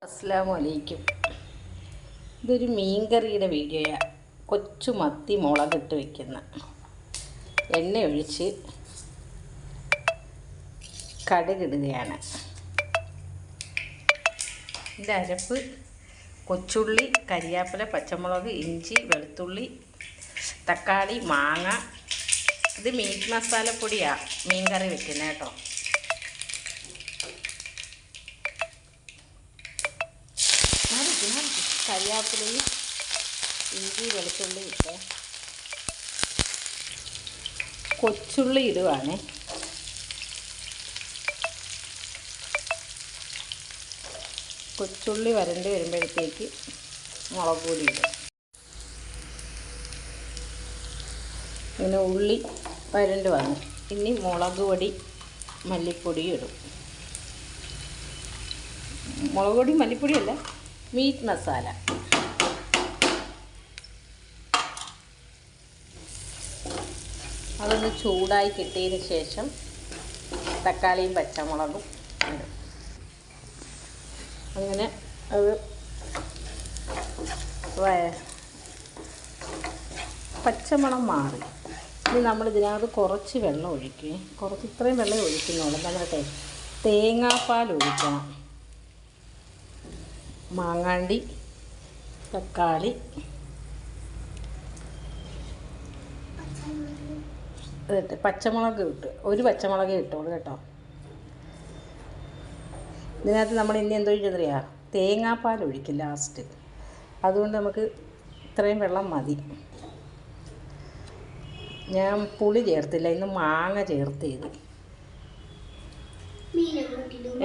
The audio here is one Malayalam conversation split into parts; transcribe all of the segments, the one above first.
അസ്സലാമു അലൈക്കും. ഇതൊരു മീൻകറിയുടെ വീഡിയോയാണ്. കൊച്ചു മത്തി മുളകിട്ട് വയ്ക്കുന്ന എണ്ണ ഒഴിച്ച് കടുകിടുകയാണ്. ഇതിൻ്റെ അരപ്പ് കൊച്ചുള്ളി, കരിയാപ്പില, പച്ചമുളക്, ഇഞ്ചി, വെളുത്തുള്ളി, തക്കാളി, മാങ്ങ. ഇത് മീറ്റ് മസാലപ്പൊടിയാണ് മീൻകറി വെക്കുന്നത് കേട്ടോ. കരിയാപ്പിലയും ഇഞ്ചി വെളുത്തുള്ളി ഇട്ട് കൊച്ചുള്ളി ഇടുവാണ്. കൊച്ചുള്ളി വരണ്ട് വരുമ്പോഴത്തേക്ക് മുളക് പൊടി ഇടും. ഇങ്ങനെ ഉള്ളി വരണ്ട് വന്നു. ഇനി മുളക് പൊടി, മല്ലിപ്പൊടിയും ഇടും. മുളക് പൊടി മല്ലിപ്പൊടിയല്ല, മീറ്റ് മസാല. അതൊന്ന് ചൂടായി കിട്ടിയതിന് ശേഷം തക്കാളിയും പച്ചമുളകും ഇടും. അങ്ങനെ അത് പച്ചമണം മാറി. ഇനി നമ്മൾ ഇതിനകത്ത് കുറച്ച് വെള്ളം ഒഴിക്കുക. ഇത്രയും വെള്ളം ഒഴിക്കുന്നുള്ളൂ. എന്നിട്ട് തേങ്ങാപ്പാൽ ഒഴിക്കണം. മാങ്ങാണ്ടി, തക്കാളി, ഇതിട്ട് പച്ചമുളക് ഇട്ട് ഒരു പച്ചമുളക് ഇട്ടോളൂ കേട്ടോ. ഇതിനകത്ത് നമ്മൾ ഇനി എന്തോ ഒഴിച്ചെന്നറിയാം, തേങ്ങാപ്പാൽ ഒഴിക്കും ലാസ്റ്റ്. അതുകൊണ്ട് നമുക്ക് ഇത്രയും വെള്ളം മതി. ഞാൻ പുളി ചേർത്തില്ല, ഇന്ന് മാങ്ങ ചേർത്ത് ചെയ്ത്.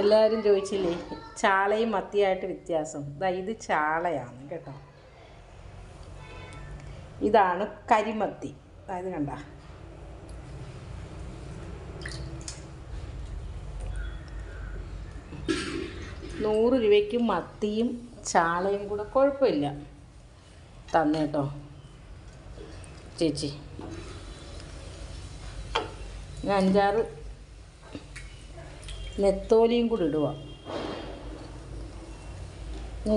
എല്ലാവരും ചോദിച്ചില്ലേ ചാളയും മത്തിയായിട്ട് വ്യത്യാസം. ഇത് ചാളയാണ് കേട്ടോ. ഇതാണ് കരിമത്തി. അതായത് കണ്ട, ₹100 മത്തിയും ചാളയും കൂടെ കുഴപ്പമില്ല തന്നേട്ടോ ചേച്ചി. ഞാൻ 5-6 നെത്തോലിയും കൂടി ഇടുക.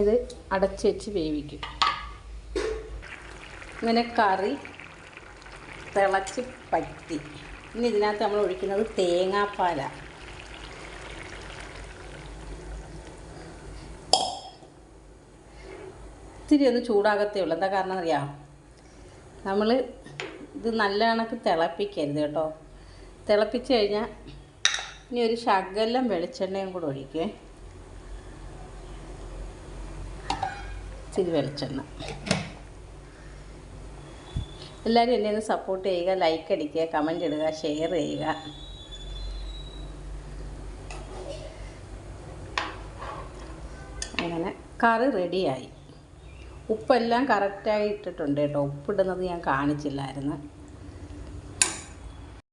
ഇത് അടച്ച് വെച്ച് വേവിക്കും. ഇങ്ങനെ കറി തിളച്ച് പറ്റി. ഇനി ഇതിനകത്ത് നമ്മൾ ഒഴിക്കുന്നത് തേങ്ങാപ്പാലാണ്. ഇത്തിരി ഒന്ന് ചൂടാകത്തേ ഉള്ളൂ. എന്താ കാരണം അറിയാം, നമ്മൾ ഇത് നല്ല കണക്ക് തിളപ്പിക്കരുത് കേട്ടോ. തിളപ്പിച്ച് കഴിഞ്ഞാൽ ഇനി ഒരു ശകലം വെളിച്ചെണ്ണയും കൂടെ ഒഴിക്കുക. ഇച്ചിരി വെളിച്ചെണ്ണ. എല്ലാവരും എന്നെ ഒന്ന് സപ്പോർട്ട് ചെയ്യുക, ലൈക്ക് അടിക്കുക, കമൻ്റ് ഇടുക, ഷെയർ ചെയ്യുക. അങ്ങനെ കറി റെഡിയായി. ഉപ്പെല്ലാം കറക്റ്റായി ഇട്ടിട്ടുണ്ട് കേട്ടോ. ഉപ്പിടുന്നത് ഞാൻ കാണിച്ചില്ലായിരുന്നു.